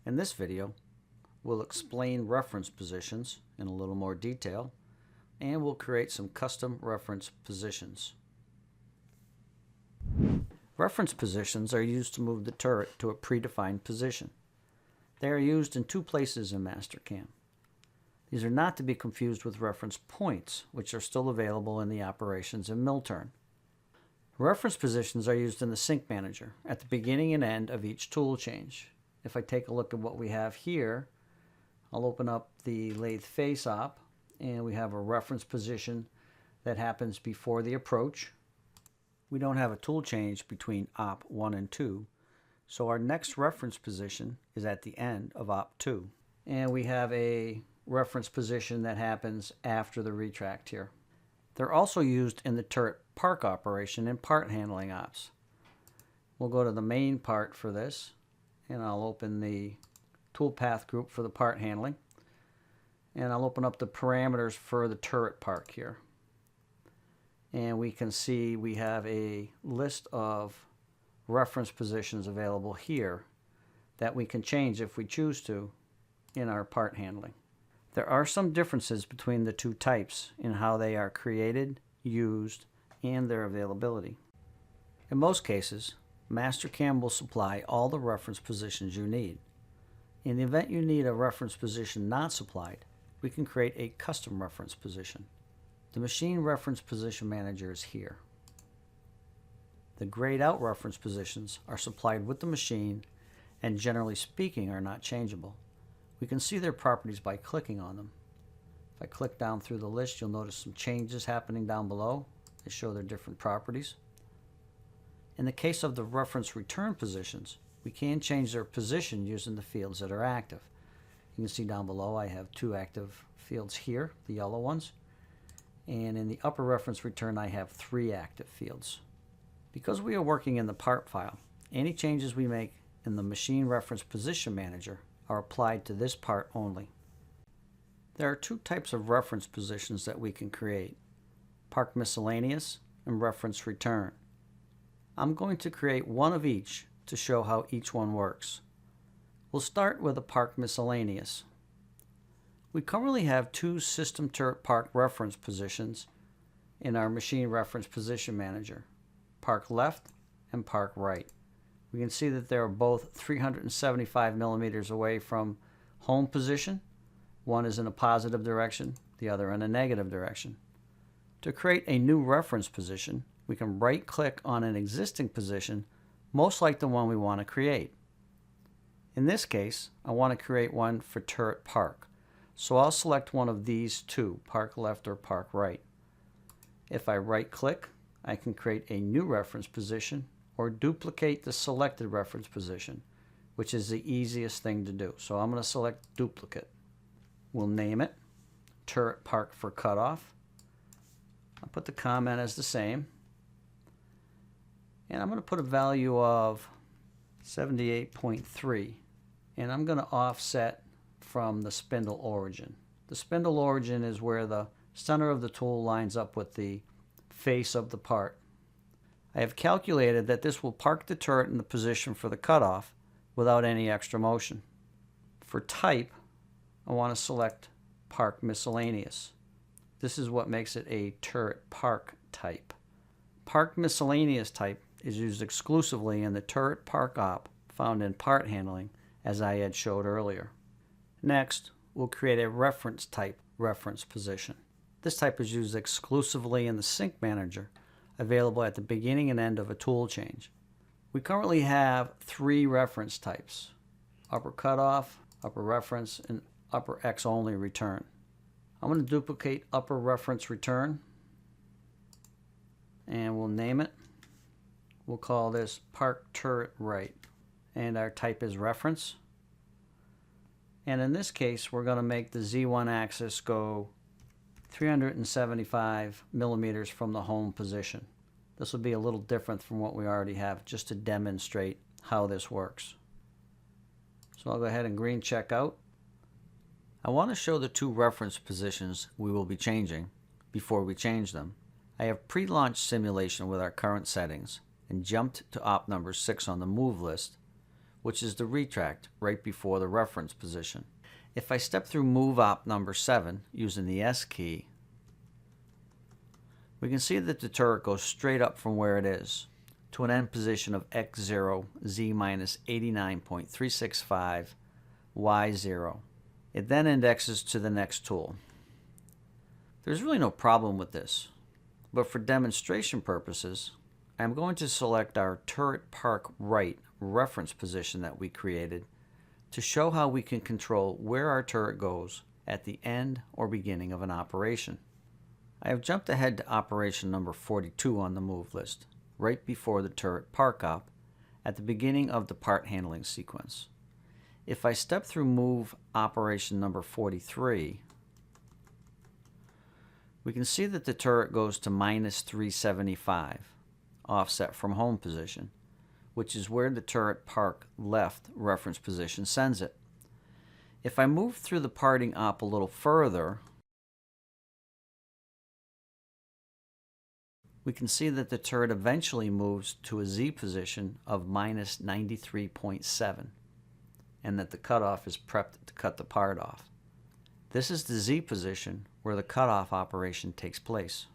In this video, we'll explain reference positions in a little more detail, and we'll create some custom reference positions. Reference positions are used to move the turret to a predefined position. They are used in two places in Mastercam. These are not to be confused with reference points, which are still available in the operations in MILLTURN. Reference positions are used in the Sync Manager at the beginning and end of each tool change. If I take a look at what we have here, I'll open up the lathe face op, and we have a reference position that happens before the approach. We don't have a tool change between op 1 and 2, so our next reference position is at the end of op 2. And we have a reference position that happens after the retract here. They're also used in the turret park operation and part handling ops. We'll go to the main part for this, and I'll open the toolpath group for the part handling, and I'll open up the parameters for the turret park here. And we can see we have a list of reference positions available here that we can change if we choose to in our part handling. There are some differences between the two types in how they are created, used, and their availability. In most cases, Mastercam will supply all the reference positions you need. In the event you need a reference position not supplied, we can create a custom reference position. The Machine Reference Position Manager is here. The grayed out reference positions are supplied with the machine and generally speaking are not changeable. We can see their properties by clicking on them. If I click down through the list, you'll notice some changes happening down below. They show their different properties. In the case of the reference return positions, we can change their position using the fields that are active. You can see down below I have two active fields here, the yellow ones. And in the upper reference return I have 3 active fields. Because we are working in the part file, any changes we make in the Machine Reference Position Manager are applied to this part only. There are 2 types of reference positions that we can create: Park Miscellaneous and Reference Return. I'm going to create one of each to show how each one works. We'll start with a Park Miscellaneous. We currently have 2 System Turret Park reference positions in our Machine Reference Position Manager: Park Left and Park Right. We can see that they're both 375 millimeters away from home position. One is in a positive direction, the other in a negative direction. To create a new reference position, we can right-click on an existing position, most like the one we want to create. In this case, I want to create one for Turret Park, so I'll select one of these 2, Park Left or Park Right. If I right-click, I can create a new reference position or duplicate the selected reference position, which is the easiest thing to do. So I'm going to select Duplicate. We'll name it Turret Park for Cutoff. I'll put the comment as the same. And I'm going to put a value of 78.3. And I'm going to offset from the spindle origin. The spindle origin is where the center of the tool lines up with the face of the part. I have calculated that this will park the turret in the position for the cutoff without any extra motion. For type, I want to select Park Miscellaneous. This is what makes it a turret park type. Park Miscellaneous type is used exclusively in the turret park op found in part handling, as I had showed earlier. Next, we'll create a reference type reference position. This type is used exclusively in the Sync Manager, available at the beginning and end of a tool change. We currently have 3 reference types: upper cutoff, upper reference, and upper X only return. I'm going to duplicate upper reference return, and we'll name it. We'll call this Park Turret Right, and our type is reference. And in this case, we're going to make the Z1 axis go 375 millimeters from the home position. This will be a little different from what we already have, just to demonstrate how this works. So I'll go ahead and green check out. I want to show the 2 reference positions we will be changing before we change them. I have pre-launched simulation with our current settings and jumped to op number 6 on the move list which is the retract right before the reference position. If I step through move op number 7 using the S key, we can see that the turret goes straight up from where it is to an end position of x0, z minus 89.365, y0. It then indexes to the next tool. There's really no problem with this, but for demonstration purposes, I'm going to select our turret park right reference position that we created to show how we can control where our turret goes at the end or beginning of an operation. I have jumped ahead to operation number 42 on the move list, right before the turret park op, at the beginning of the part handling sequence. If I step through move operation number 43, we can see that the turret goes to minus 375, offset from home position, which is where the turret park left reference position sends it. If I move through the parting op a little further, we can see that the turret eventually moves to a Z position of minus 93.7, and that the cutoff is prepped to cut the part off. This is the Z position where the cutoff operation takes place.